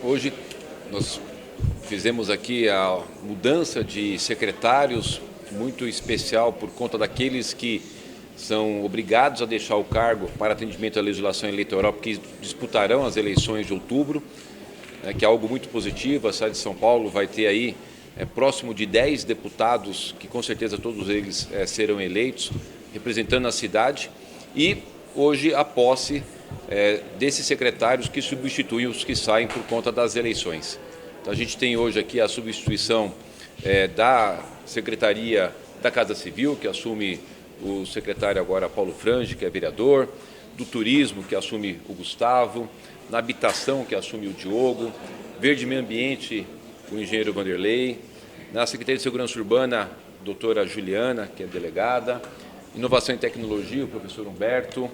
Hoje nós fizemos aqui a mudança de secretários, muito especial por conta daqueles que são obrigados a deixar o cargo para atendimento à legislação eleitoral, porque disputarão as eleições de outubro, que é algo muito positivo. A cidade de São Paulo vai ter aí próximo de 10 deputados, que com certeza todos eles serão eleitos, representando a cidade, e hoje a posse desses secretários que substituem os que saem por conta das eleições. Então, a gente tem hoje aqui a substituição da Secretaria da Casa Civil, que assume o secretário agora Paulo Frange, que é vereador, do Turismo, que assume o Gustavo, na Habitação, que assume o Diogo, Verde e Meio Ambiente, o engenheiro Vanderlei, na Secretaria de Segurança Urbana, a doutora Juliana, que é delegada, Inovação e Tecnologia, o professor Humberto,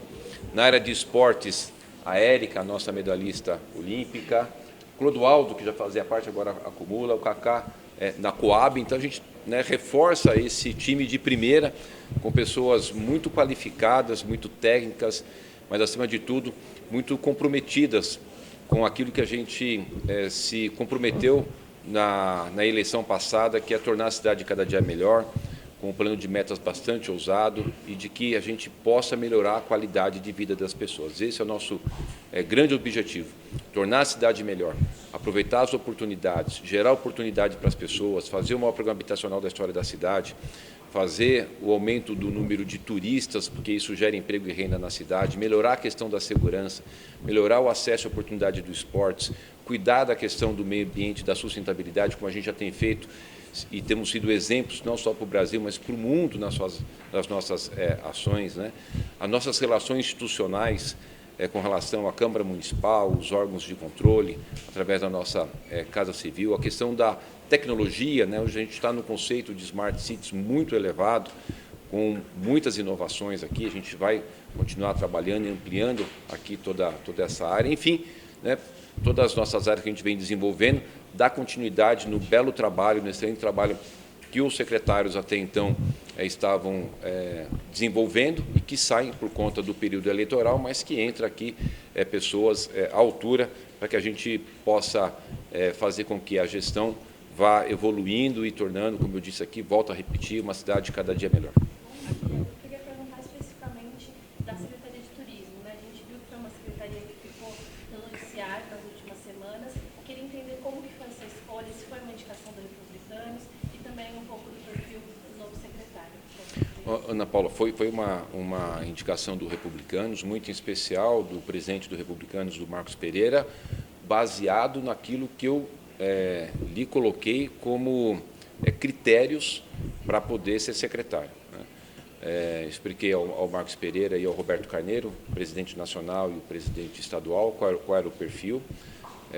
na área de esportes, a Érica, a nossa medalhista olímpica, Clodoaldo, que já fazia parte, agora acumula, o Kaká na Coab. Então, a gente reforça esse time de primeira, com pessoas muito qualificadas, muito técnicas, mas, acima de tudo, muito comprometidas com aquilo que a gente se comprometeu na eleição passada, que é tornar a cidade cada dia melhor, com um plano de metas bastante ousado e de que a gente possa melhorar a qualidade de vida das pessoas. Esse é o nosso grande objetivo, tornar a cidade melhor, aproveitar as oportunidades, gerar oportunidade para as pessoas, fazer o maior programa habitacional da história da cidade, fazer o aumento do número de turistas, porque isso gera emprego e renda na cidade, melhorar a questão da segurança, melhorar o acesso à oportunidade do esportes, cuidar da questão do meio ambiente, da sustentabilidade, como a gente já tem feito, e temos sido exemplos não só para o Brasil, mas para o mundo nas nossas ações, As nossas relações institucionais com relação à Câmara Municipal, os órgãos de controle, através da nossa Casa Civil, a questão da tecnologia, Hoje a gente está no conceito de Smart Cities muito elevado, com muitas inovações aqui. A gente vai continuar trabalhando e ampliando aqui toda essa área. Enfim, todas as nossas áreas que a gente vem desenvolvendo, dar continuidade no belo trabalho, no excelente trabalho que os secretários até então estavam desenvolvendo e que saem por conta do período eleitoral, mas que entra aqui pessoas à altura para que a gente possa fazer com que a gestão vá evoluindo e tornando, como eu disse aqui, volto a repetir, uma cidade cada dia melhor. Eu queria perguntar especificamente da Secretaria de Turismo. A gente viu que foi uma secretaria que ficou no noticiário nas últimas semanas. Eu queria entender como que foi essa escolha, se foi uma indicação do Republicanos e também um pouco do perfil do novo secretário. Ana Paula, foi uma indicação do Republicanos, muito em especial do presidente do Republicanos, do Marcos Pereira, baseado naquilo que eu lhe coloquei como critérios para poder ser secretário. Expliquei ao Marcos Pereira e ao Roberto Carneiro, presidente nacional e o presidente estadual, qual era o perfil.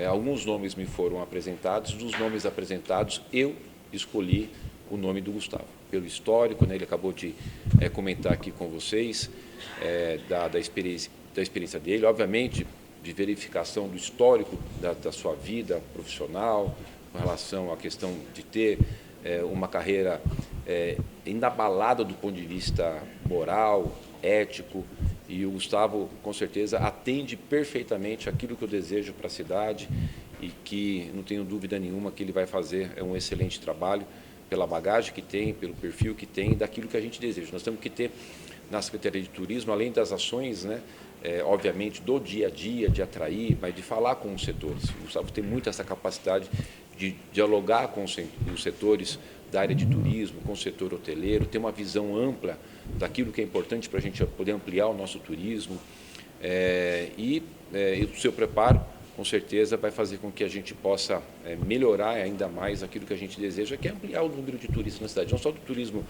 Alguns nomes me foram apresentados. Dos nomes apresentados, eu escolhi o nome do Gustavo, pelo histórico, ele acabou de comentar aqui com vocês, da experiência dele, obviamente, de verificação do histórico da sua vida profissional, com relação à questão de ter uma carreira inabalada do ponto de vista moral, ético, e o Gustavo, com certeza, atende perfeitamente aquilo que eu desejo para a cidade e que, não tenho dúvida nenhuma, que ele vai fazer um excelente trabalho pela bagagem que tem, pelo perfil que tem, daquilo que a gente deseja. Nós temos que ter, na Secretaria de Turismo, além das ações, obviamente, do dia a dia, de atrair, mas de falar com os setores. O Gustavo tem muito essa capacidade de dialogar com os setores da área de turismo, com o setor hoteleiro, ter uma visão ampla daquilo que é importante para a gente poder ampliar o nosso turismo. E o seu preparo, com certeza, vai fazer com que a gente possa melhorar ainda mais aquilo que a gente deseja, que é ampliar o número de turistas na cidade, não só do turismo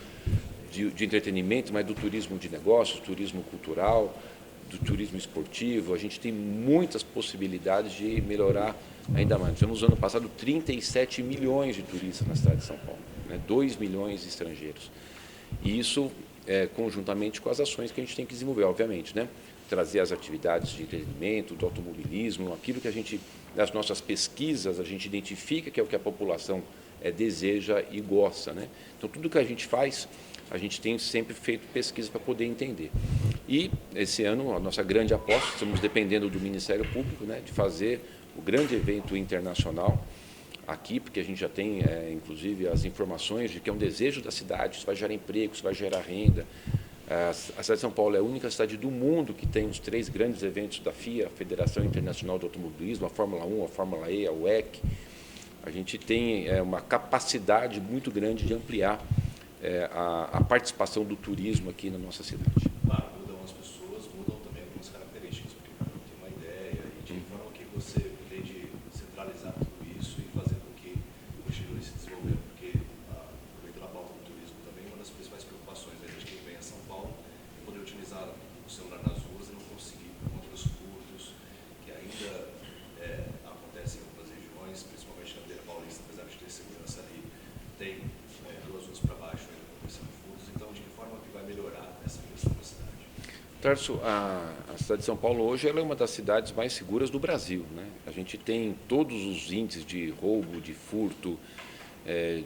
de entretenimento, mas do turismo de negócios, turismo cultural, do turismo esportivo. A gente tem muitas possibilidades de melhorar ainda mais. Tivemos no ano passado 37 milhões de turistas na cidade de São Paulo, 2 milhões de estrangeiros. E isso, conjuntamente com as ações que a gente tem que desenvolver, obviamente, trazer as atividades de entretenimento, do automobilismo, aquilo que a gente, nas nossas pesquisas, a gente identifica que é o que a população deseja e gosta. Então, tudo que a gente faz, a gente tem sempre feito pesquisa para poder entender. E, esse ano, a nossa grande aposta, estamos dependendo do Ministério Público, de fazer o grande evento internacional aqui, porque a gente já tem, inclusive, as informações de que é um desejo da cidade, isso vai gerar emprego, isso vai gerar renda. A cidade de São Paulo é a única cidade do mundo que tem os 3 grandes eventos da FIA, a Federação Internacional do Automobilismo, a Fórmula 1, a Fórmula E, a WEC. A gente tem uma capacidade muito grande de ampliar a participação do turismo aqui na nossa cidade. Claro, mudam as pessoas, mudam também algumas características, porque cada um tem uma ideia, e de que forma que você pretende centralizar tudo isso e fazer com que o investidor se desenvolva, porque, aproveitando a pauta do turismo também, uma das principais preocupações aí de quem vem a São Paulo é poder utilizar o celular nas ruas e não conseguir por conta dos furtos, que ainda acontecem em algumas regiões, principalmente na Beira Paulista, apesar de ter segurança ali, tem 2 ruas para baixo ainda acontecendo furtos. Então, de que forma que vai melhorar essa questão da cidade? Tarso, a cidade de São Paulo hoje ela é uma das cidades mais seguras do Brasil, né? A gente tem todos os índices de roubo, de furto,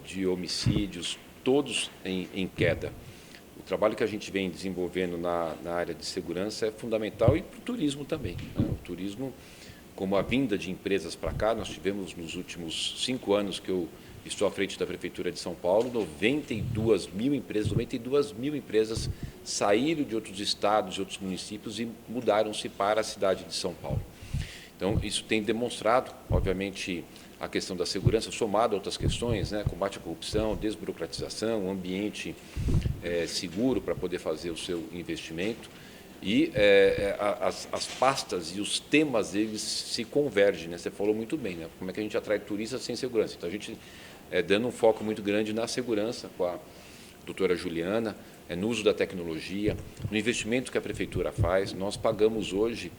de homicídios, todos em queda. O trabalho que a gente vem desenvolvendo na área de segurança é fundamental e para o turismo também, né? O turismo, como a vinda de empresas para cá, nós tivemos nos últimos 5 anos que eu estou à frente da Prefeitura de São Paulo, 92 mil empresas saíram de outros estados e outros municípios e mudaram-se para a cidade de São Paulo. Então, isso tem demonstrado, obviamente, a questão da segurança, somado a outras questões, né, combate à corrupção, desburocratização, um ambiente seguro para poder fazer o seu investimento. E as pastas e os temas, eles se convergem, né? Você falou muito bem, né? Como é que a gente atrai turistas sem segurança? Então, a gente dando um foco muito grande na segurança, com a doutora Juliana, no uso da tecnologia, no investimento que a Prefeitura faz. Nós pagamos hoje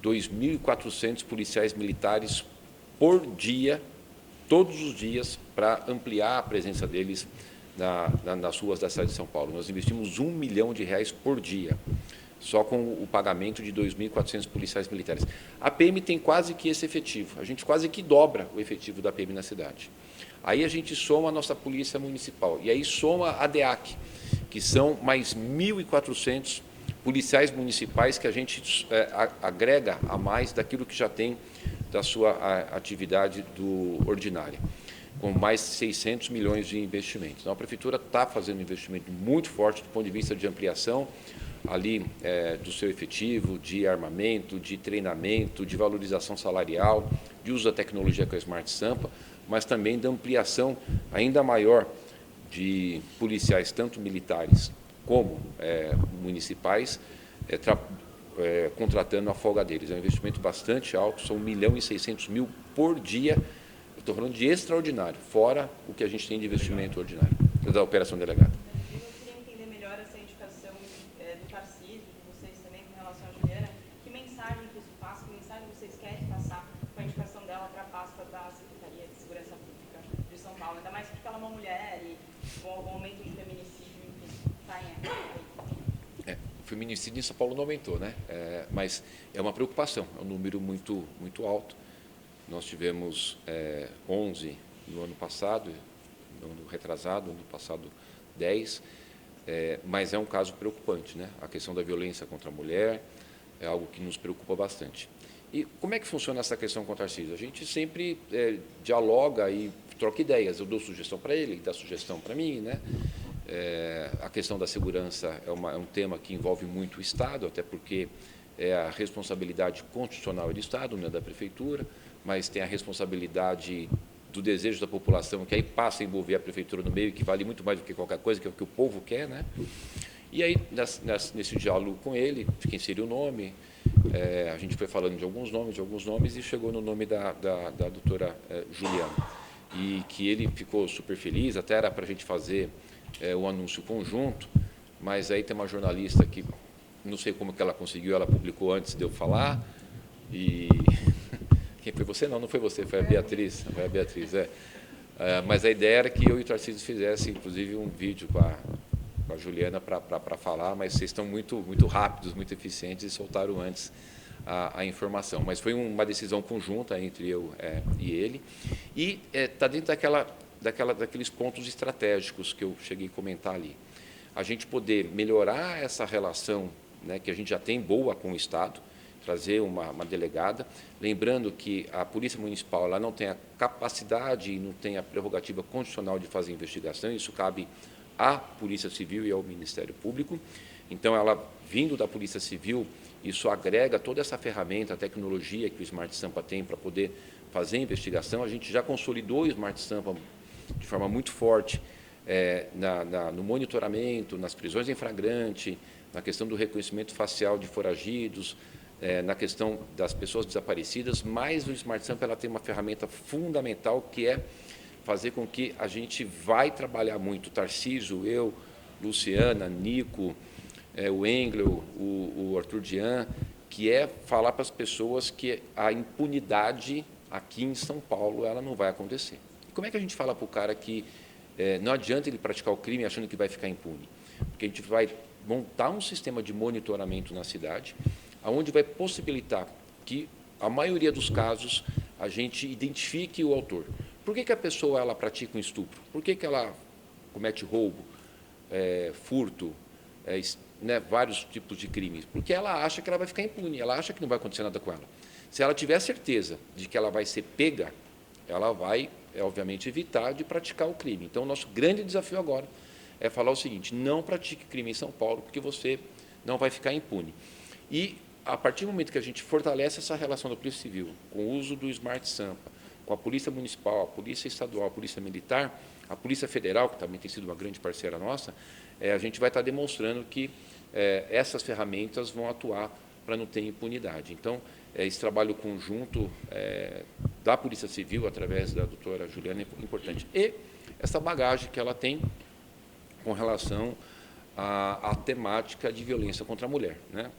2.400 policiais militares por dia, todos os dias, para ampliar a presença deles nas ruas da cidade de São Paulo. Nós investimos R$1 milhão por dia, só com o pagamento de 2.400 policiais militares. A PM tem quase que esse efetivo, a gente quase que dobra o efetivo da PM na cidade. Aí a gente soma a nossa polícia municipal, e aí soma a DEAC, que são mais 1.400 policiais municipais que a gente agrega a mais daquilo que já tem da sua atividade ordinária, com mais 600 milhões de investimentos. Então, a Prefeitura está fazendo um investimento muito forte do ponto de vista de ampliação ali do seu efetivo, de armamento, de treinamento, de valorização salarial, de uso da tecnologia com a Smart Sampa, mas também da ampliação ainda maior de policiais, tanto militares como municipais, contratando a folga deles. É um investimento bastante alto, são 1.600.000 por dia. Eu estou falando de extraordinário, fora o que a gente tem de investimento ordinário, da operação delegada. Eu queria entender melhor essa indicação do Tarcísio, de vocês também, com relação à Juliana. Que mensagem que isso passa, que mensagem vocês querem passar com a indicação dela para a pasta da Secretaria de Segurança Pública de São Paulo? Ainda mais porque ela é uma mulher e com o aumento de feminicídio, enfim, está em... O feminicídio em São Paulo não aumentou, né? Mas é uma preocupação, é um número muito, muito alto. Nós tivemos 11 no ano passado, no ano retrasado, no ano passado 10, mas é um caso preocupante, né? A questão da violência contra a mulher é algo que nos preocupa bastante. E como é que funciona essa questão com o Tarcísio? A gente sempre dialoga e troca ideias. Eu dou sugestão para ele dá sugestão para mim, né? A questão da segurança é um tema que envolve muito o Estado, até porque é a responsabilidade constitucional do Estado, não é da Prefeitura, mas tem a responsabilidade do desejo da população, que aí passa a envolver a Prefeitura no meio, que vale muito mais do que qualquer coisa, que é o que o povo quer, né? E aí, nesse diálogo com ele, de quem seria o nome, a gente foi falando de alguns nomes, e chegou no nome da doutora Juliana. E que ele ficou super feliz, até era para a gente fazer o anúncio conjunto, mas aí tem uma jornalista que, não sei como que ela conseguiu, ela publicou antes de eu falar, e... Quem foi você? Não foi você, foi a Beatriz. Foi a Beatriz, mas a ideia era que eu e o Tarcísio fizessem, inclusive, um vídeo com a Juliana para falar, mas vocês estão muito, muito rápidos, muito eficientes e soltaram antes a informação. Mas foi uma decisão conjunta entre eu e ele, e está dentro daqueles pontos estratégicos que eu cheguei a comentar ali. A gente poder melhorar essa relação, né, que a gente já tem boa com o Estado, trazer uma delegada. Lembrando que a Polícia Municipal ela não tem a capacidade e não tem a prerrogativa constitucional de fazer investigação, isso cabe à Polícia Civil e ao Ministério Público. Então, ela, vindo da Polícia Civil, isso agrega toda essa ferramenta, a tecnologia que o Smart Sampa tem para poder fazer a investigação. A gente já consolidou o Smart Sampa de forma muito forte no monitoramento, nas prisões em flagrante, na questão do reconhecimento facial de foragidos, na questão das pessoas desaparecidas, mas o Smart Sampa ela tem uma ferramenta fundamental que é fazer com que a gente vai trabalhar muito, Tarcísio, eu, Luciana, Nico, o Engler, o Arthur Dian, que é falar para as pessoas que a impunidade aqui em São Paulo ela não vai acontecer. E como é que a gente fala para o cara que não adianta ele praticar o crime achando que vai ficar impune? Porque a gente vai montar um sistema de monitoramento na cidade, onde vai possibilitar que, a maioria dos casos, a gente identifique o autor. Por que a pessoa ela pratica um estupro? Por que ela comete roubo, furto, vários tipos de crimes? Porque ela acha que ela vai ficar impune, ela acha que não vai acontecer nada com ela. Se ela tiver certeza de que ela vai ser pega, ela vai, obviamente, evitar de praticar o crime. Então, o nosso grande desafio agora é falar o seguinte: não pratique crime em São Paulo, porque você não vai ficar impune. E, a partir do momento que a gente fortalece essa relação da Polícia Civil, com o uso do Smart Sampa, com a Polícia Municipal, a Polícia Estadual, a Polícia Militar, a Polícia Federal, que também tem sido uma grande parceira nossa, a gente vai estar demonstrando que essas ferramentas vão atuar para não ter impunidade. Então, esse trabalho conjunto da Polícia Civil, através da doutora Juliana, é importante. E essa bagagem que ela tem com relação à temática de violência contra a mulher, né?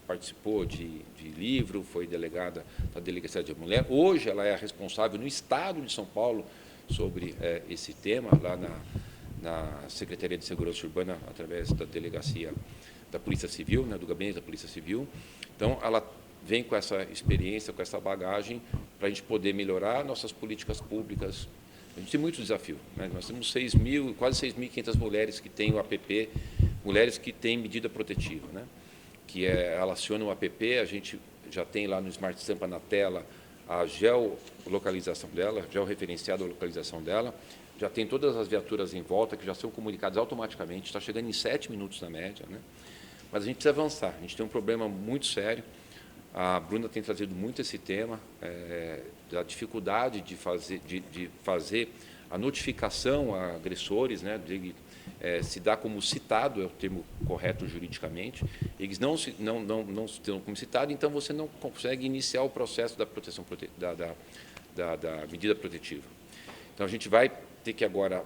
Participou de livro, foi delegada da Delegacia de Mulher. Hoje, ela é a responsável no Estado de São Paulo sobre esse tema, lá na Secretaria de Segurança Urbana, através da Delegacia da Polícia Civil, né, do Gabinete da Polícia Civil. Então, ela vem com essa experiência, com essa bagagem, para a gente poder melhorar nossas políticas públicas. A gente tem muito desafio, né? Nós temos quase 6.500 mulheres que têm o APP, mulheres que têm medida protetiva, né? Que ela aciona o APP, a gente já tem lá no Smart Sampa na tela a geolocalização dela, georreferenciada a localização dela, já tem todas as viaturas em volta, que já são comunicadas automaticamente, está chegando em 7 minutos na média, né? Mas a gente precisa avançar, a gente tem um problema muito sério, a Bruna tem trazido muito esse tema, da dificuldade de fazer a notificação a agressores, né? Se dá como citado, é o termo correto juridicamente, eles não se dão como citado, então você não consegue iniciar o processo da proteção da medida protetiva. Então, a gente vai ter que agora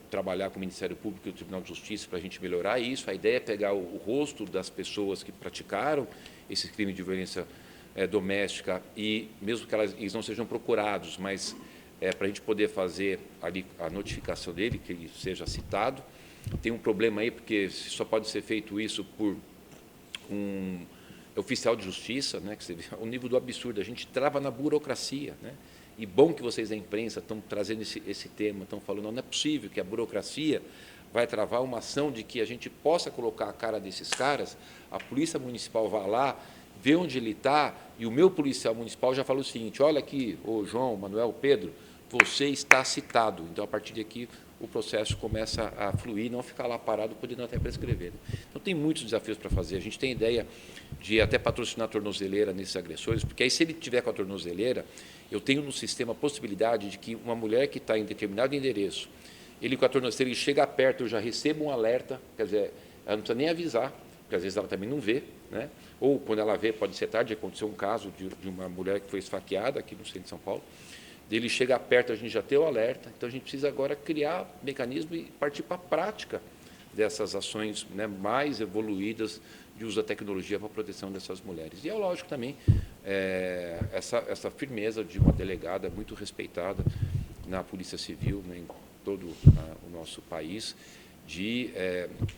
trabalhar com o Ministério Público e o Tribunal de Justiça para a gente melhorar isso. A ideia é pegar o rosto das pessoas que praticaram esse crime de violência doméstica e, mesmo que eles não sejam procurados, mas para a gente poder fazer ali a notificação dele, que ele seja citado. Tem um problema aí, porque só pode ser feito isso por um oficial de justiça, né, que você vê o nível do absurdo, a gente trava na burocracia, né? E bom que vocês da imprensa estão trazendo esse tema, estão falando, não é possível que a burocracia vai travar uma ação de que a gente possa colocar a cara desses caras, a Polícia Municipal vá lá, vê onde ele está, e o meu policial municipal já falou o seguinte: olha aqui, ô João, Manuel, Pedro, você está citado. Então, a partir daqui, o processo começa a fluir, não ficar lá parado, podendo até prescrever. Então, tem muitos desafios para fazer. A gente tem ideia de até patrocinar a tornozeleira nesses agressores, porque aí, se ele tiver com a tornozeleira, eu tenho no sistema a possibilidade de que uma mulher que está em determinado endereço, ele com a tornozeleira, ele chega perto, eu já recebo um alerta, quer dizer, ela não precisa nem avisar, porque às vezes ela também não vê, né? Ou quando ela vê, pode ser tarde. Aconteceu um caso de uma mulher que foi esfaqueada aqui no centro de São Paulo, dele chegar perto, a gente já tem o alerta. Então, a gente precisa agora criar mecanismo e partir para a prática dessas ações, né, mais evoluídas de uso da tecnologia para a proteção dessas mulheres. E é lógico também essa firmeza de uma delegada muito respeitada na Polícia Civil, né, em todo o nosso país, de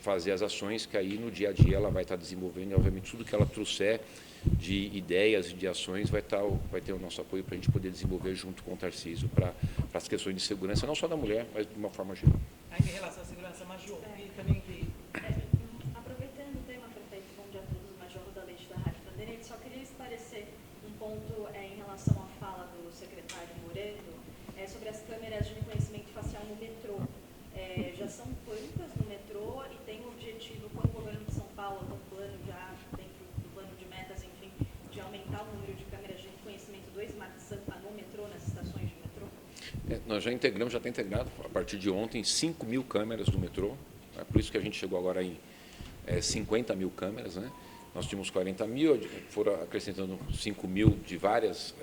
fazer as ações que aí no dia a dia ela vai estar desenvolvendo, e obviamente tudo que ela trouxer de ideias e de ações vai ter o nosso apoio para a gente poder desenvolver junto com o Tarcísio para as questões de segurança, não só da mulher, mas de uma forma geral. Aí, em relação à segurança, Major, e também aproveitando o tema, prefeito, bom dia a todos, Major da Leite da Rádio Bandeirantes, só queria ponto em relação à fala do secretário Moreto sobre as câmeras de reconhecimento facial no metrô. Já são quantas no metrô e tem o objetivo, como o governo de São Paulo, com o plano já dentro do plano de metas, enfim, de aumentar o número de câmeras de reconhecimento do Smart Sampa no metrô, nas estações de metrô? Nós já está integrado, a partir de ontem, 5 mil câmeras do metrô. É por isso que a gente chegou agora em 50 mil câmeras, né? Nós tínhamos 40 mil, foram acrescentando 5 mil de várias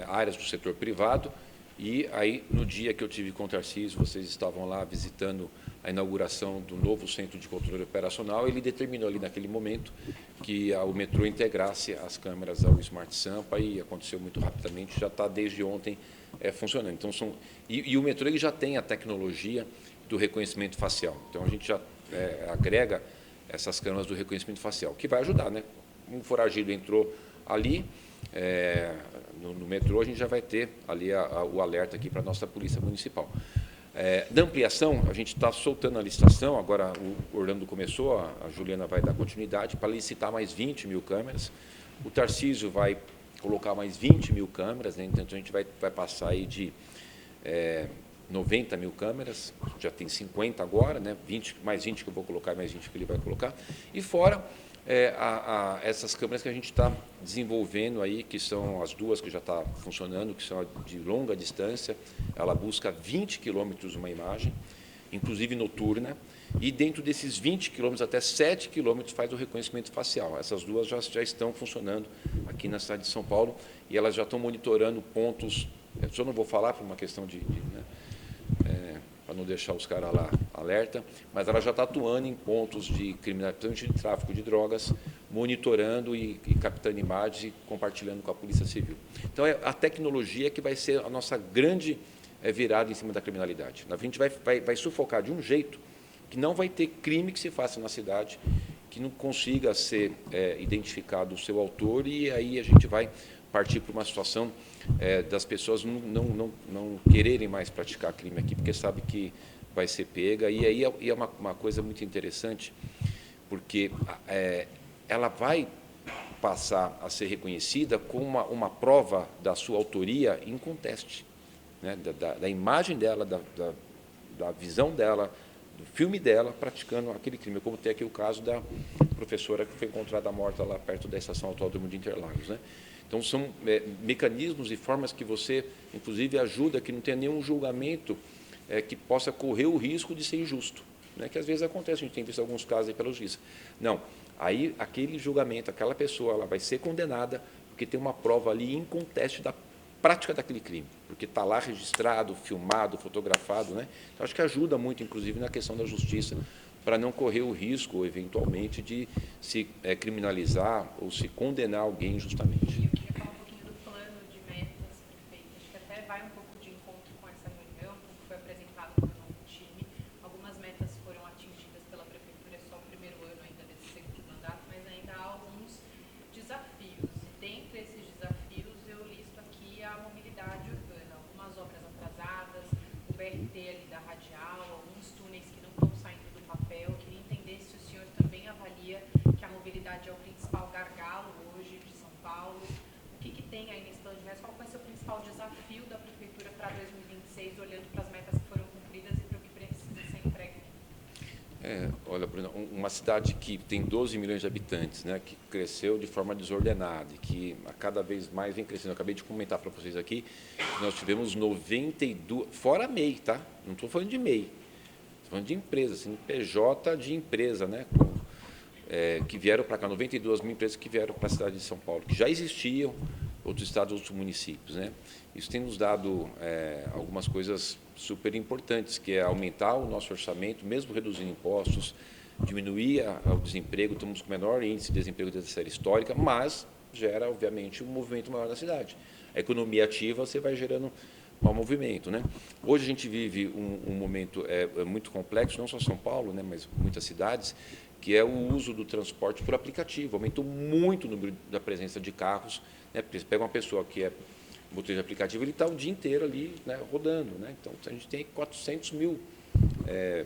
áreas do setor privado. E aí, no dia que eu tive com o Tarcísio, vocês estavam lá visitando a inauguração do novo centro de controle operacional, ele determinou ali naquele momento que o metrô integrasse as câmeras ao Smart Sampa e aconteceu muito rapidamente, já está desde ontem funcionando. Então, e o metrô ele já tem a tecnologia do reconhecimento facial. Então, a gente já agrega essas câmeras do reconhecimento facial, que vai ajudar, né? Um foragido entrou ali, no metrô, a gente já vai ter ali o alerta aqui para a nossa Polícia Municipal. Da ampliação, a gente está soltando a licitação, agora o Orlando começou, a Juliana vai dar continuidade para licitar mais 20 mil câmeras, o Tarcísio vai colocar mais 20 mil câmeras, né? Então a gente vai passar aí de 90 mil câmeras, já tem 50 agora, né? Mais 20 que eu vou colocar, mais 20 que ele vai colocar, e fora essas câmeras que a gente está desenvolvendo aí, que são as duas que já está funcionando, que são de longa distância, ela busca 20 quilômetros uma imagem, inclusive noturna, e dentro desses 20 quilômetros, até 7 quilômetros faz o reconhecimento facial. Essas duas já estão funcionando aqui na cidade de São Paulo, e elas já estão monitorando pontos, eu não vou falar por uma questão para não deixar os caras lá alerta, mas ela já está atuando em pontos de criminalidade, de tráfico de drogas, monitorando e captando imagens e compartilhando com a Polícia Civil. Então, é a tecnologia que vai ser a nossa grande virada em cima da criminalidade. A gente vai sufocar de um jeito que não vai ter crime que se faça na cidade, que não consiga ser identificado o seu autor, e aí a gente vai partir para uma situação das pessoas não quererem mais praticar crime aqui, porque sabe que vai ser pega. E aí é uma coisa muito interessante, porque ela vai passar a ser reconhecida como uma prova da sua autoria inconteste, né? Da imagem dela, da visão dela, do filme dela praticando aquele crime, como tem aqui o caso da professora que foi encontrada morta lá perto da estação Autódromo de Interlagos, né? Então, são mecanismos e formas que você, inclusive, ajuda que não tenha nenhum julgamento que possa correr o risco de ser injusto, né? Que às vezes acontece, a gente tem visto alguns casos aí pela justiça. Não, aí aquele julgamento, aquela pessoa, ela vai ser condenada porque tem uma prova ali inconteste da prática daquele crime, porque está lá registrado, filmado, fotografado, né? Então, acho que ajuda muito, inclusive, na questão da justiça, para não correr o risco, eventualmente, de se criminalizar ou se condenar alguém injustamente. Eu queria falar um pouquinho do plano de metas, prefeito. Acho que até vai um pouco de encontro com essa reunião, que foi apresentado pelo novo time. Algumas metas foram atingidas pela prefeitura, é só o primeiro ano ainda desse segundo mandato, mas ainda há alguns desafios. E dentre esses desafios, eu listo aqui a mobilidade urbana, algumas obras atrasadas, o BRT ali da Radial, alguns túneis que não estão saindo do papel. Eu queria entender se o senhor também avalia que a mobilidade é o principal gargalo hoje de São Paulo. O que tem aí nesse plano de metas? Qual vai ser o principal desafio da prefeitura para 2026, olhando para as metas que foram cumpridas e para o que precisa ser entregue? Olha, Bruna, uma cidade que tem 12 milhões de habitantes, né, que cresceu de forma desordenada e que a cada vez mais vem crescendo. Eu acabei de comentar para vocês aqui que nós tivemos 92, fora MEI, tá? Não estou falando de MEI, estou falando de empresa, CNPJ de empresa, né, que vieram para cá, 92 mil empresas que vieram para a cidade de São Paulo, que já existiam outros estados, outros municípios, né? Isso tem nos dado algumas coisas super importantes, que é aumentar o nosso orçamento, mesmo reduzindo impostos, diminuir o desemprego, estamos com o menor índice de desemprego da série histórica, mas gera, obviamente, um movimento maior na cidade. A economia ativa, você vai gerando um movimento, né? Hoje a gente vive um momento muito complexo, não só São Paulo, né, mas muitas cidades, que é o uso do transporte por aplicativo. Aumentou muito o número da presença de carros, né? Porque você pega uma pessoa que é motorista de aplicativo, ele está o dia inteiro ali, né, rodando, né? Então, a gente tem 400 mil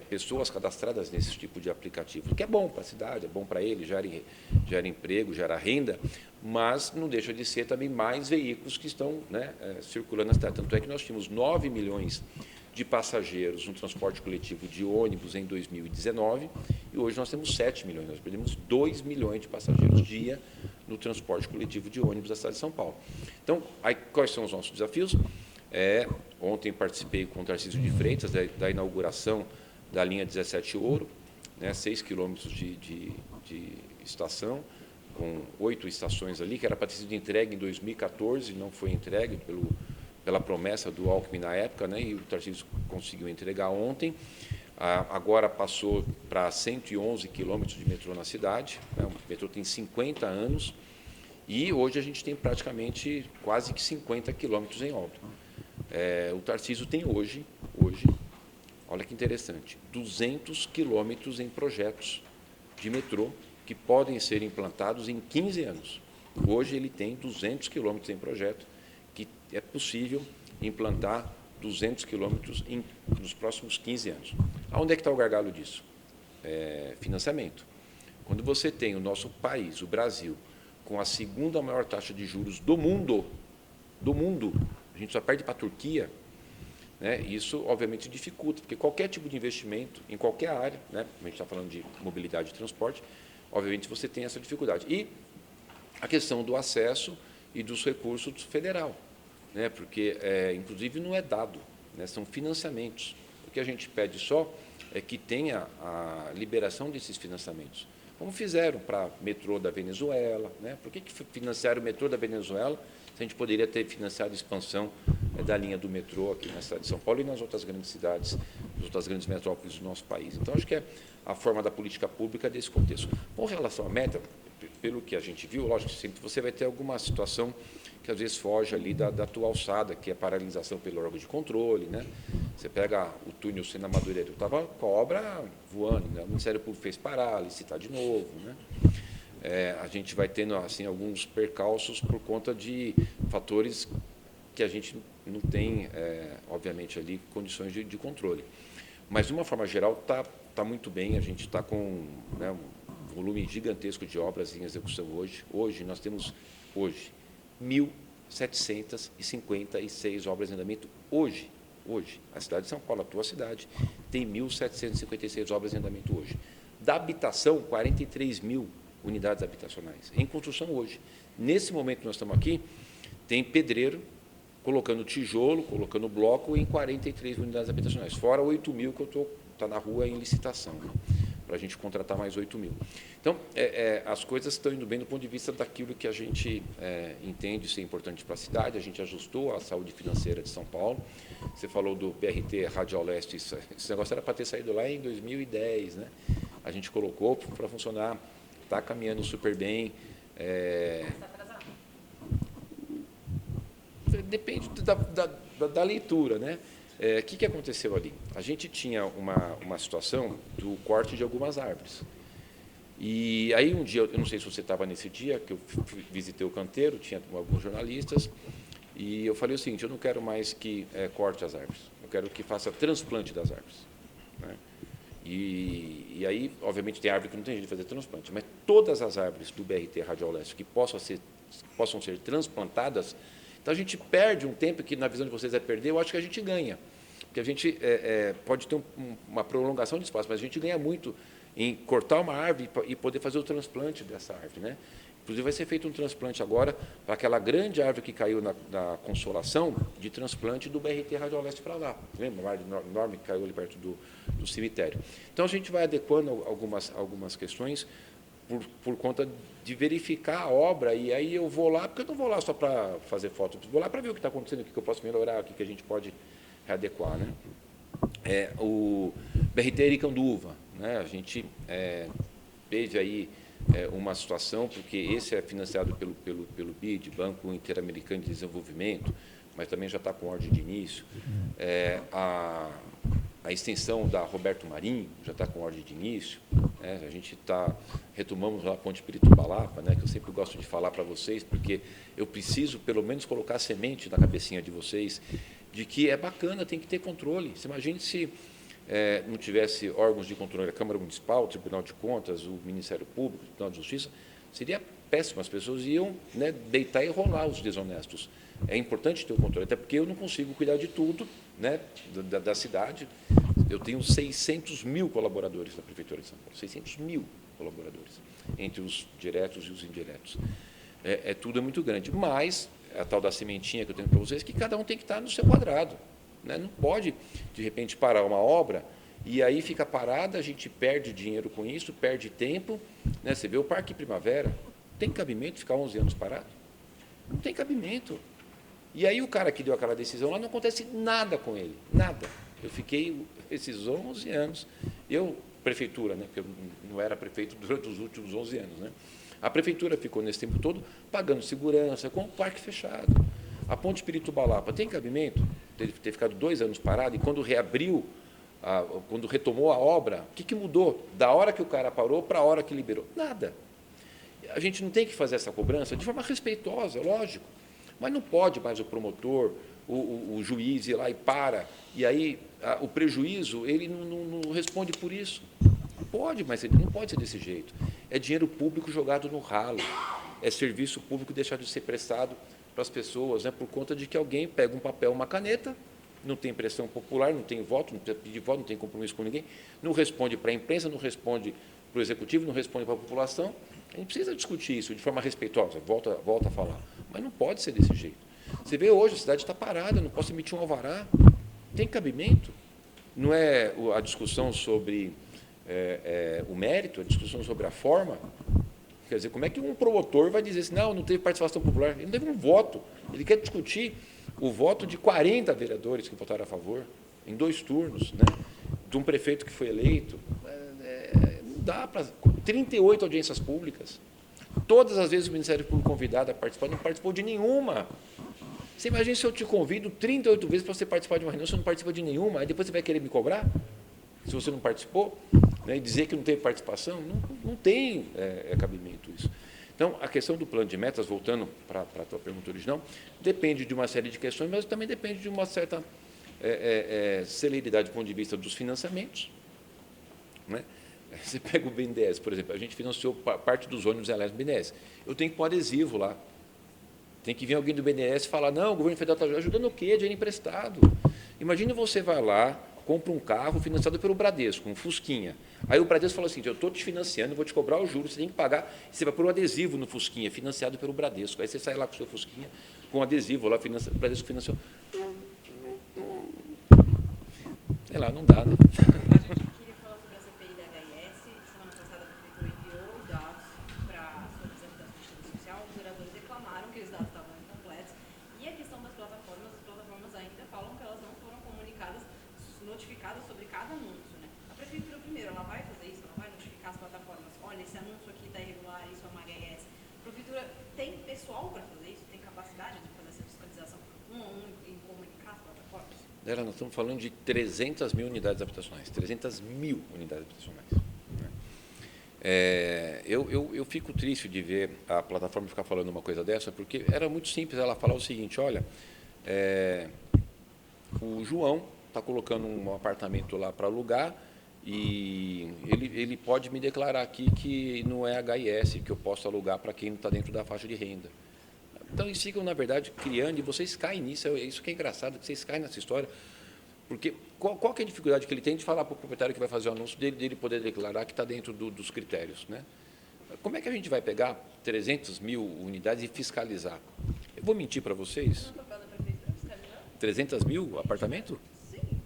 pessoas cadastradas nesse tipo de aplicativo, o que é bom para a cidade, é bom para ele, gera emprego, gera renda, mas não deixa de ser também mais veículos que estão, né, circulando na cidade. Tanto é que nós tínhamos 9 milhões de passageiros no transporte coletivo de ônibus em 2019 e hoje nós temos 7 milhões. Nós perdemos 2 milhões de passageiros dia no transporte coletivo de ônibus da cidade de São Paulo. Então, aí, quais são os nossos desafios? Ontem participei com o Tarcísio de Freitas da inauguração da linha 17 Ouro, né, 6 quilômetros de estação, com 8 estações ali, que era para ter sido entregue em 2014, não foi entregue pela promessa do Alckmin na época, né, e o Tarcísio conseguiu entregar ontem. Agora passou para 111 quilômetros de metrô na cidade, né, o metrô tem 50 anos, e hoje a gente tem praticamente quase que 50 quilômetros em obra. O Tarcísio tem hoje, olha que interessante, 200 quilômetros em projetos de metrô que podem ser implantados em 15 anos. Hoje ele tem 200 quilômetros em projeto, que é possível implantar 200 quilômetros nos próximos 15 anos. Aonde é que está o gargalo disso? Financiamento. Quando você tem o nosso país, o Brasil, com a segunda maior taxa de juros do mundo, a gente só perde para a Turquia, né? Isso, obviamente, dificulta, porque qualquer tipo de investimento, em qualquer área, né? A gente está falando de mobilidade e transporte, obviamente você tem essa dificuldade. E a questão do acesso e dos recursos federal, né? Porque, inclusive, não é dado, né? São financiamentos. O que a gente pede só é que tenha a liberação desses financiamentos, como fizeram para o metrô da Venezuela, né? Por que financiaram o metrô da Venezuela se a gente poderia ter financiado a expansão da linha do metrô aqui na cidade de São Paulo e nas outras grandes cidades, nas outras grandes metrópoles do nosso país? Então, acho que é a forma da política pública desse contexto. Com relação à meta, pelo que a gente viu, lógico que sempre você vai ter alguma situação que às vezes foge ali da tua alçada, que é a paralisação pelo órgão de controle, né? Você pega o túnel Sena Madureira, estava com a obra voando, né? O Ministério Público fez parar, licitar de novo, né? A gente vai tendo assim alguns percalços por conta de fatores que a gente não tem, obviamente, ali condições de controle. Mas, de uma forma geral, tá muito bem. A gente está com, né, um volume gigantesco de obras em execução hoje. Hoje, nós temos 1.756 obras em andamento. Hoje, a cidade de São Paulo, a tua cidade, tem 1.756 obras em andamento hoje. Da habitação, 43 mil unidades habitacionais em construção hoje. Nesse momento que nós estamos aqui, tem pedreiro colocando tijolo, colocando bloco em 43 unidades habitacionais, fora 8 mil que está na rua em licitação, né, para a gente contratar mais 8 mil. Então, as coisas estão indo bem do ponto de vista daquilo que a gente entende ser importante para a cidade. A gente ajustou a saúde financeira de São Paulo. Você falou do BRT Radial Leste, esse negócio era para ter saído lá em 2010, né? A gente colocou para funcionar, está caminhando super bem. Está atrasado. Depende da leitura, né? O que aconteceu ali? A gente tinha uma situação do corte de algumas árvores. E aí um dia, eu não sei se você estava nesse dia, que eu visitei o canteiro, tinha alguns jornalistas, e eu falei o seguinte: eu não quero mais que corte as árvores, eu quero que faça transplante das árvores, né? E aí, obviamente, tem árvore que não tem jeito de fazer transplante, mas todas as árvores do BRT Radial Leste que possam ser transplantadas, então a gente perde um tempo que, na visão de vocês, é perder. Eu acho que a gente ganha, porque a gente pode ter uma prolongação de espaço, mas a gente ganha muito em cortar uma árvore e poder fazer o transplante dessa árvore, né? Inclusive, vai ser feito um transplante agora para aquela grande árvore que caiu na Consolação, de transplante do BRT Radial Leste para lá. Lembra? Uma árvore enorme que caiu ali perto do cemitério. Então, a gente vai adequando algumas questões por conta de verificar a obra, e aí eu vou lá, porque eu não vou lá só para fazer foto, eu vou lá para ver o que está acontecendo, o que eu posso melhorar, o que a gente pode readequar, né? O BRT Aricanduva, né? A gente teve aí uma situação, porque esse é financiado pelo BID, Banco Interamericano de Desenvolvimento, mas também já está com ordem de início. A extensão da Roberto Marinho já está com ordem de início, né? A gente retomamos a Ponte Piritubalapa, né, que eu sempre gosto de falar para vocês, porque eu preciso, pelo menos, colocar a semente na cabecinha de vocês, de que é bacana, tem que ter controle. Você imagine se não tivesse órgãos de controle, a Câmara Municipal, o Tribunal de Contas, o Ministério Público, o Tribunal de Justiça, seria péssimo, as pessoas iam, né, deitar e rolar os desonestos. É importante ter o controle, até porque eu não consigo cuidar de tudo, né, da cidade. Eu tenho 600 mil colaboradores na Prefeitura de São Paulo, 600 mil colaboradores, entre os diretos e os indiretos. Tudo é muito grande, mas a tal da sementinha que eu tenho para vocês, que cada um tem que estar no seu quadrado, né? Não pode, de repente, parar uma obra e aí fica parada, a gente perde dinheiro com isso, perde tempo, né? Você vê o Parque Primavera, tem cabimento ficar 11 anos parado? Não tem cabimento. E aí o cara que deu aquela decisão lá, não acontece nada com ele, nada. Eu fiquei esses 11 anos, prefeitura, né? Porque eu não era prefeito durante os últimos 11 anos, né? A prefeitura ficou nesse tempo todo pagando segurança, com o parque fechado. A ponte Pirituba-Lapa tem cabimento ter ficado 2 anos parado, e quando reabriu, quando retomou a obra, o que mudou da hora que o cara parou para a hora que liberou? Nada. A gente não tem que fazer essa cobrança de forma respeitosa, lógico, mas não pode mais o promotor, o juiz ir lá e para, e aí o prejuízo, ele não responde por isso. Pode, mas ele não pode ser desse jeito. É dinheiro público jogado no ralo, é serviço público deixado de ser prestado para as pessoas, né, por conta de que alguém pega um papel, uma caneta, não tem pressão popular, não tem voto, não precisa pedir voto, não tem compromisso com ninguém, não responde para a imprensa, não responde para o executivo, não responde para a população. A gente precisa discutir isso de forma respeitosa, volta a falar, mas não pode ser desse jeito. Você vê hoje, a cidade está parada, não posso emitir um alvará, tem cabimento. Não é a discussão sobre o mérito, a discussão sobre a forma. Quer dizer, como é que um promotor vai dizer assim, não teve participação popular? Ele não teve um voto. Ele quer discutir o voto de 40 vereadores que votaram a favor, em 2 turnos, né, de um prefeito que foi eleito. Não dá para... 38 audiências públicas. Todas as vezes o Ministério Público convidado a participar, não participou de nenhuma. Você imagina se eu te convido 38 vezes para você participar de uma reunião, você não participa de nenhuma, aí depois você vai querer me cobrar, se você não participou, né, e dizer que não teve participação, não tem cabimento isso. Então, a questão do plano de metas, voltando para a tua pergunta original, depende de uma série de questões, mas também depende de uma certa celeridade do ponto de vista dos financiamentos, né? Você pega o BNDES, por exemplo, a gente financiou parte dos ônibus elétricos do BNDES. Eu tenho que pôr adesivo lá. Tem que vir alguém do BNDES e falar, não, o governo federal está ajudando o quê? Dinheiro emprestado. Imagina você vai lá, compra um carro financiado pelo Bradesco, um Fusquinha. Aí o Bradesco fala assim, eu estou te financiando, vou te cobrar os juros, você tem que pagar, você vai pôr um adesivo no Fusquinha, financiado pelo Bradesco. Aí você sai lá com o seu Fusquinha, com um adesivo lá, o Bradesco financiou. Sei lá, não dá, né? Queria falar sobre a CPI da HIS. Semana passada a Prefeitura enviou os dados para sobre as habitações de uso social. Os vereadores reclamaram que os dados estavam incompletos. E a questão das plataformas, as plataformas ainda falam que elas não foram comunicadas, notificadas sobre cada anúncio, né? A Prefeitura, primeiro, ela vai fazer isso, ela vai notificar as plataformas. Olha, esse anúncio aqui está irregular, isso é uma HIS. A Prefeitura tem pessoal para fazer isso? Tem capacidade de fazer essa fiscalização um a um e comunicar as plataformas? Nós estamos falando de 300 mil unidades habitacionais, 300 mil unidades habitacionais. Eu fico triste de ver a plataforma ficar falando uma coisa dessa, porque era muito simples ela falar o seguinte, olha, o João está colocando um apartamento lá para alugar e ele pode me declarar aqui que não é HIS, que eu posso alugar para quem não está dentro da faixa de renda. Então, eles ficam, na verdade, criando, e vocês caem nisso, isso que é engraçado, que vocês caem nessa história, porque qual que é a dificuldade que ele tem de falar para o proprietário que vai fazer o anúncio dele poder declarar que está dentro dos critérios, né? Como é que a gente vai pegar 300 mil unidades e fiscalizar? Eu vou mentir para vocês? 300 mil apartamento? Sim.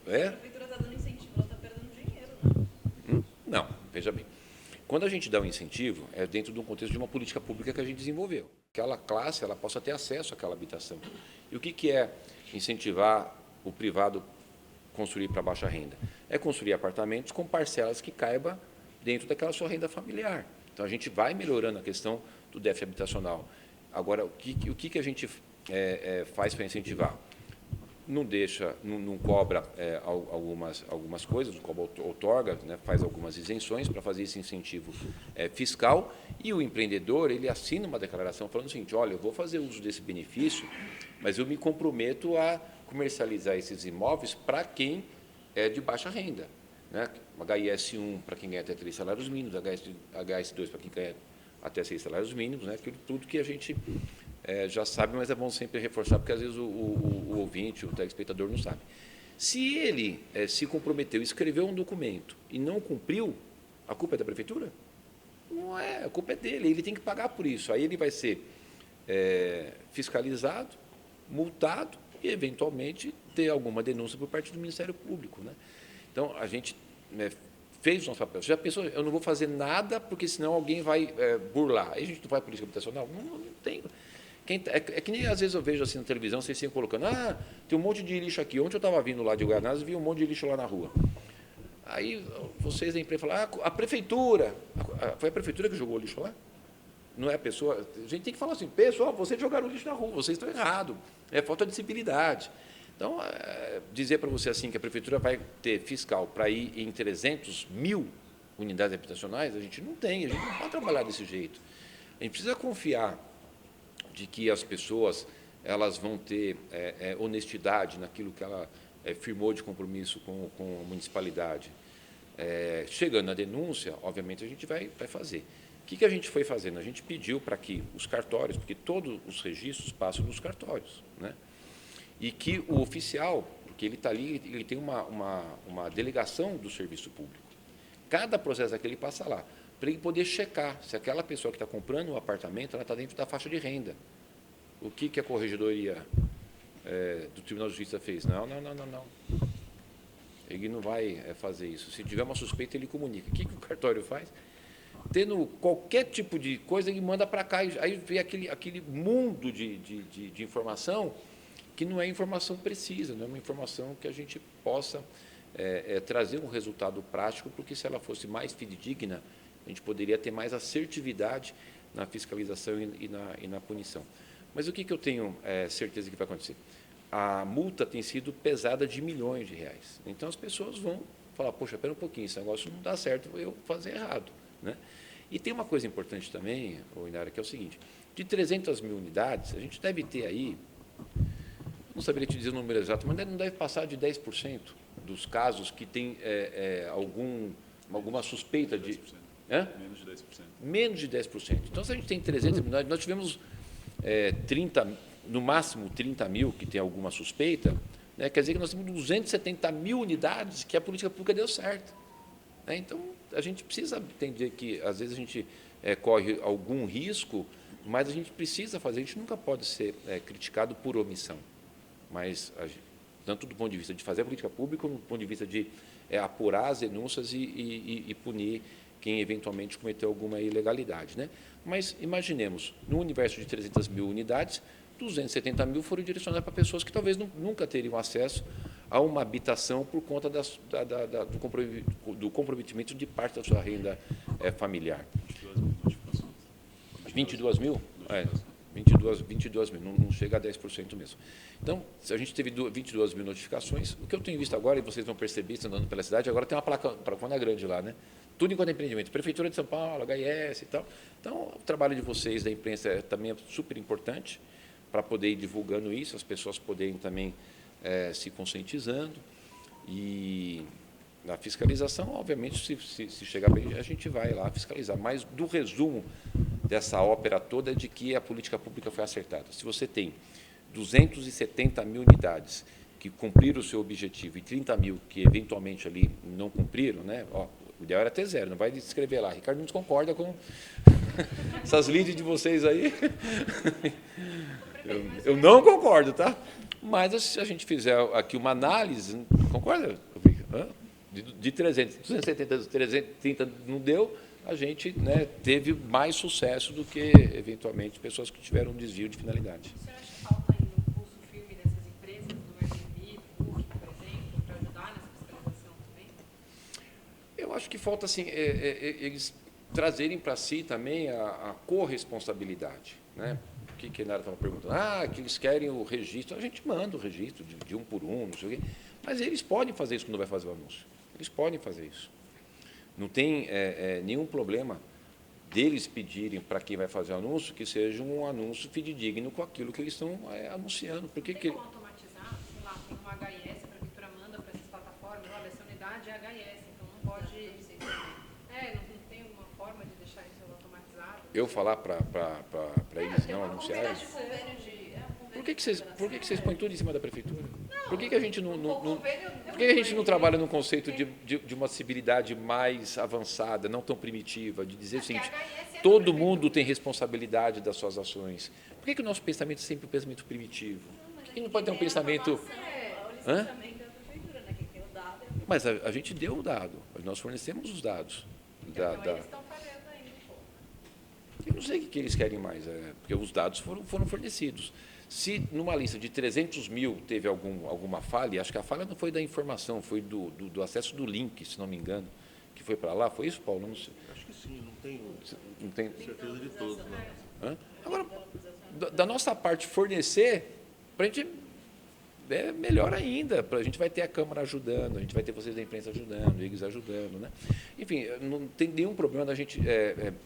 É? A Prefeitura está dando incentivo, ela está perdendo dinheiro, né? Não, veja bem. Quando a gente dá um incentivo, é dentro de um contexto de uma política pública que a gente desenvolveu. Aquela classe ela possa ter acesso àquela habitação. E o que é incentivar o privado a construir para baixa renda? É construir apartamentos com parcelas que caiba dentro daquela sua renda familiar. Então, a gente vai melhorando a questão do déficit habitacional. Agora, o que a gente faz para incentivar? Não deixa, não cobra algumas coisas, não cobra outorga, né, faz algumas isenções para fazer esse incentivo fiscal, e o empreendedor ele assina uma declaração falando o seguinte, olha, eu vou fazer uso desse benefício, mas eu me comprometo a comercializar esses imóveis para quem é de baixa renda, né? HIS 1 para quem ganha até 3 salários mínimos, HIS 2 para quem ganha até 6 salários mínimos, né? Aquilo tudo que a gente já sabe, mas é bom sempre reforçar, porque às vezes o ouvinte, o telespectador não sabe. Se ele se comprometeu, escreveu um documento e não cumpriu, a culpa é da prefeitura? Não é, a culpa é dele, ele tem que pagar por isso. Aí ele vai ser fiscalizado, multado e, eventualmente, ter alguma denúncia por parte do Ministério Público, né? Então, a gente fez o nosso papel. Você já pensou, eu não vou fazer nada porque senão alguém vai burlar. Aí a gente não faz política habitacional? Não tem. É que nem às vezes eu vejo assim na televisão, vocês ficam colocando, tem um monte de lixo aqui. Ontem eu estava vindo lá de Guanás e vi um monte de lixo lá na rua. Aí vocês da empresa falam, a prefeitura, foi a prefeitura que jogou o lixo lá? Não é a pessoa. A gente tem que falar assim, pessoal, vocês jogaram o lixo na rua, vocês estão errados, é falta de civilidade. Então, dizer para você assim que a prefeitura vai ter fiscal para ir em 300 mil unidades habitacionais, a gente não tem, a gente não pode trabalhar desse jeito. A gente precisa confiar de que as pessoas elas vão ter honestidade naquilo que ela firmou de compromisso com a municipalidade. Chegando na denúncia, obviamente, a gente vai fazer. O que a gente foi fazendo? A gente pediu para que os cartórios, porque todos os registros passam nos cartórios, né? E que o oficial, porque ele está ali, ele tem uma delegação do serviço público. Cada processo daquele passa lá, para ele poder checar se aquela pessoa que está comprando um apartamento ela está dentro da faixa de renda. O que a Corregedoria do Tribunal de Justiça fez? Não. Ele não vai fazer isso. Se tiver uma suspeita, ele comunica. O que o cartório faz? Tendo qualquer tipo de coisa, ele manda para cá. Aí vem aquele mundo de informação que não é informação precisa, não é uma informação que a gente possa trazer um resultado prático, porque se ela fosse mais fidedigna, a gente poderia ter mais assertividade na fiscalização e na punição. Mas o que eu tenho certeza que vai acontecer? A multa tem sido pesada de milhões de reais. Então, as pessoas vão falar, poxa, espera um pouquinho, esse negócio não dá certo, eu vou fazer errado, né? E tem uma coisa importante também, Inara, que é o seguinte, de 300 mil unidades, a gente deve ter aí, não saberia te dizer o número exato, mas não deve passar de 10% dos casos que tem alguma suspeita de... Menos de 10%. Menos de 10%. Então, se a gente tem 300 mil unidades, nós tivemos 30, no máximo 30 mil que tem alguma suspeita, né? Quer dizer que nós temos 270 mil unidades que a política pública deu certo, né? Então, a gente precisa entender que, às vezes, a gente corre algum risco, mas a gente precisa fazer, a gente nunca pode ser criticado por omissão, mas, tanto do ponto de vista de fazer a política pública, como do ponto de vista de apurar as denúncias e punir quem eventualmente cometeu alguma ilegalidade, né? Mas imaginemos, no universo de 300 mil unidades, 270 mil foram direcionadas para pessoas que talvez nunca teriam acesso a uma habitação por conta do comprometimento de parte da sua renda familiar. 22 mil? 22 mil, não chega a 10% mesmo. Então, se a gente teve 22 mil notificações, o que eu tenho visto agora, e vocês vão perceber, estão andando pela cidade, agora tem uma placona grande lá, né? Tudo enquanto é empreendimento. Prefeitura de São Paulo, HIS e tal. Então, o trabalho de vocês, da imprensa, também é super importante para poder ir divulgando isso, as pessoas poderem também se conscientizando. E na fiscalização, obviamente, se chegar bem, a gente vai lá fiscalizar. Mas, do resumo dessa ópera toda, é de que a política pública foi acertada. Se você tem 270 mil unidades que cumpriram o seu objetivo e 30 mil que, eventualmente, ali não cumpriram, né? O ideal era ter zero, não vai escrever lá. Ricardo não concorda com essas leads de vocês aí. Eu não concordo, tá? Mas se a gente fizer aqui uma análise, concorda? De 300, 270, 330 não deu, a gente, né, teve mais sucesso do que, eventualmente, pessoas que tiveram um desvio de finalidade. O senhor acha que falta ainda um pulso firme dessas empresas, do Airbnb, do Booking, por exemplo, para ajudar nessa fiscalização também? Eu acho que falta, assim, eles trazerem para si também a corresponsabilidade, né? O que a Inara estava perguntando? Que eles querem o registro. A gente manda o registro de um por um, não sei o quê. Mas eles podem fazer isso quando vai fazer o anúncio. Eles podem fazer isso. Não tem nenhum problema deles pedirem para quem vai fazer o anúncio que seja um anúncio fidedigno com aquilo que eles estão anunciando. Tem como automatizar? Sei lá, tem uma HIS, a prefeitura manda para essas plataformas, olha, essa unidade é HIS, então não pode... não tem uma forma de deixar isso automatizado? eu falar para eles não anunciarem? Por que vocês põem tudo em cima da prefeitura? Por que a gente por que a gente não trabalha no conceito de uma civilidade mais avançada, não tão primitiva, de dizer o seguinte, todo mundo tem responsabilidade das suas ações. Por que o nosso pensamento é sempre um pensamento primitivo? Por que não pode ter um pensamento... Hã? Mas a gente deu o dado, nós fornecemos os dados. Eles estão falhando ainda um pouco. Eu não sei o que eles querem mais, porque os dados foram fornecidos. Se numa lista de 300 mil teve alguma falha, acho que a falha não foi da informação, foi do acesso do link, se não me engano, que foi para lá. Foi isso, Paulo? Não sei. Acho que sim, não tenho Não tem... certeza de todos. Né? Hã? Agora, da nossa parte, fornecer, para a gente é melhor ainda, a gente vai ter a Câmara ajudando, a gente vai ter vocês da imprensa ajudando, eles ajudando. Né? Enfim, não tem nenhum problema da gente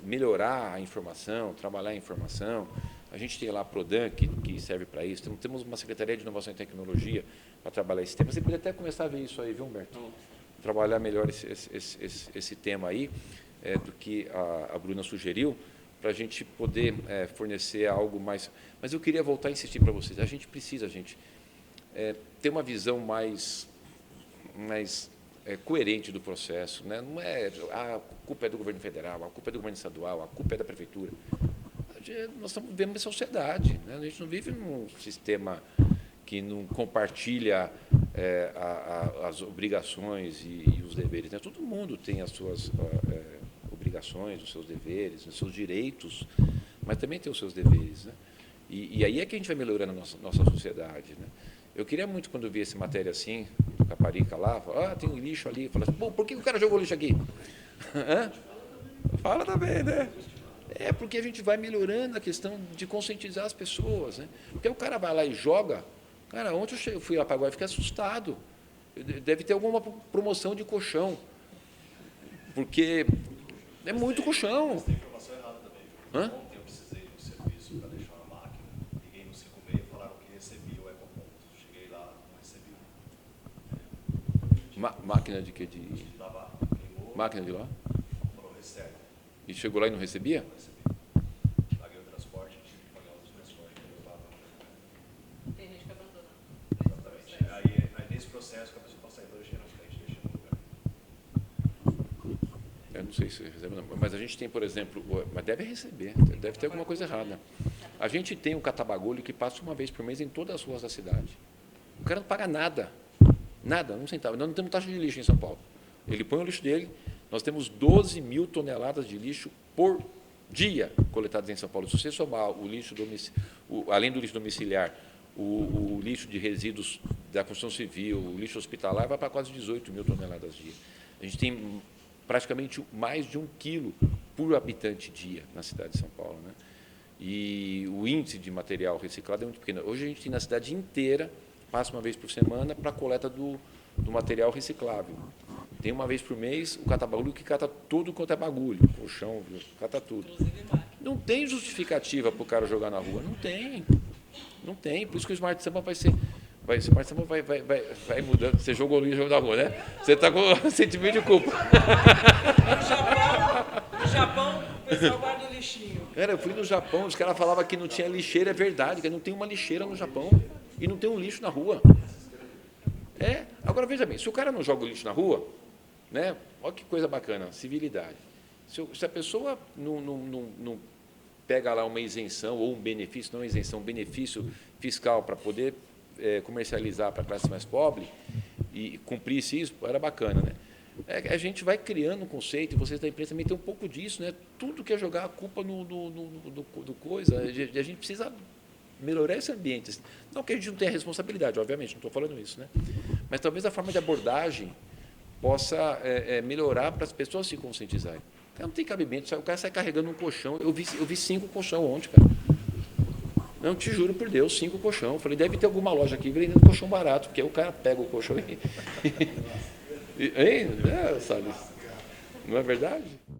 melhorar a informação, trabalhar a informação. A gente tem lá a Prodan, que serve para isso. Temos uma Secretaria de Inovação e Tecnologia para trabalhar esse tema. Você poderia até começar a ver isso aí, viu, Humberto? Trabalhar melhor esse tema aí, do que a Bruna sugeriu, para a gente poder fornecer algo mais... Mas eu queria voltar a insistir para vocês. A gente precisa, ter uma visão mais coerente do processo. Né? Não é a culpa é do governo federal, a culpa é do governo estadual, a culpa é da prefeitura. Nós estamos vivendo uma sociedade, né? A gente não vive num sistema que não compartilha as obrigações e os deveres. Né? Todo mundo tem as suas obrigações, os seus deveres, os seus direitos, mas também tem os seus deveres. Né? E aí é que a gente vai melhorando a nossa sociedade. Né? Eu queria muito, quando eu vi essa matéria assim, do Caparica lá, falar, tem um lixo ali. Falar assim, por que o cara jogou lixo aqui? Fala também, né? É porque a gente vai melhorando a questão de conscientizar as pessoas. Né? Porque o cara vai lá e joga. Cara, ontem eu fui lá para agora e fiquei assustado. Deve ter alguma promoção de colchão. Porque é muito colchão. Mas tem informação errada também. Ontem eu precisei de um serviço para deixar uma máquina. Liguei no 56 e falaram que recebi o ecoponto. Cheguei lá, não recebi. Máquina de quê? Lavar, queimou. Máquina de lá? Falou, recebe. E chegou lá e não recebia? Não recebi. Paguei o transporte, tive que pagar o transporte para levar. Tem gente que abandona. Exatamente. Aí nesse processo, que a pessoa está saindo hoje na frente, deixa no lugar. Eu não sei se recebe, não. Mas a gente tem, por exemplo, mas deve receber, deve ter alguma coisa errada. A gente tem um catabagulho que passa uma vez por mês em todas as ruas da cidade. O cara não paga nada, um centavo. Nós não temos taxa de lixo em São Paulo. Ele põe o lixo dele, nós temos 12 mil toneladas de lixo por dia coletadas em São Paulo. Se você somar o lixo além do lixo domiciliar, o lixo de resíduos da construção civil, o lixo hospitalar, vai para quase 18 mil toneladas dia. A gente tem praticamente mais de 1 quilo por habitante dia na cidade de São Paulo. Né? E o índice de material reciclado é muito pequeno. Hoje a gente tem na cidade inteira, passa uma vez por semana, para a coleta do material reciclável. Tem uma vez por mês o catabagulho que cata tudo quanto é bagulho, colchão, cata tudo. Não tem justificativa para o cara jogar na rua, não tem. Não tem, por isso que o Smart Sampa vai mudando. Você jogou o lixo na rua, né? Você está com sentimento de culpa. No Japão, o pessoal guarda o lixinho. Cara, eu fui no Japão, os caras falavam que não tinha lixeira, é verdade, que não tem uma lixeira no Japão e não tem um lixo na rua. Agora veja bem, se o cara não joga o lixo na rua, né? Olha que coisa bacana, civilidade. Se a pessoa não pega lá uma isenção ou um benefício, não isenção, um benefício fiscal para poder comercializar para a classe mais pobre e cumprisse isso, era bacana, né? A gente vai criando um conceito, e vocês da imprensa também tem um pouco disso, né? Tudo quer jogar a culpa do coisa, a gente precisa melhorar esse ambiente. Não que a gente não tenha responsabilidade, obviamente, não estou falando isso, né? Mas talvez a forma de abordagem possa melhorar para as pessoas se conscientizarem. Não tem cabimento, o cara sai carregando um colchão. Eu vi 5 colchão ontem, cara. Não, te juro por Deus, 5 colchão. Eu falei, deve ter alguma loja aqui vendendo colchão barato, porque aí o cara pega o colchão e... Hein? Sabe? Não é verdade?